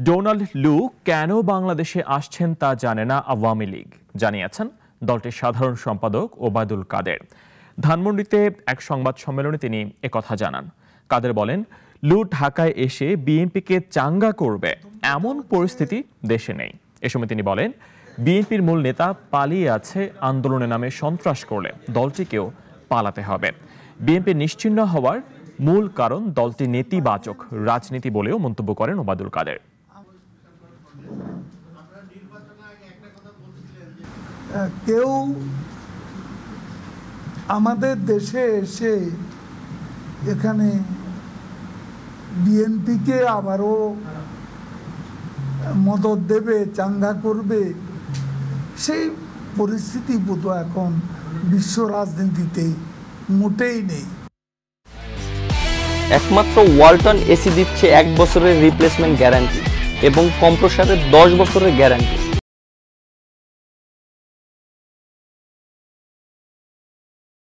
Donald লু কেন বাংলাদেশে আসছেন তা জানে না আওয়ামী লীগ, জানিয়েছেন দলটির সাধারণ সম্পাদক ওবায়দুল কাদের। ধানমন্ডিতে এক সংবাদ সম্মেলনে তিনি একথা জানান। কাদের বলেন, লু ঢাকায় এসে বিএনপিকে চাঙ্গা করবে এমন পরিস্থিতি দেশে নেই। এ সময় তিনি বলেন, বিএনপির মূল নেতা পালিয়ে আছে, আন্দোলনের নামে সন্ত্রাস করলে দলটিকেও পালাতে হবে। বিএনপি নিশ্চিহ্ন হওয়ার মূল কারণ দলটি নেতিবাচক রাজনীতি বলেও মন্তব্য করেন ওবায়দুল কাদের। কেউ আমাদের দেশে এসে এখানে বিএনপিকে আবারও মদত দেবে, চাঙ্গা করবে, সেই পরিস্থিতি বোধ এখন বিশ্ব রাজনীতিতে মোটেই নেই। একমাত্র ওয়ালটন এসি দিচ্ছে 1 বছরের রিপ্লেসমেন্ট গ্যারান্টি এবং কম্প্রেসারের 10 বছরের গ্যারান্টি।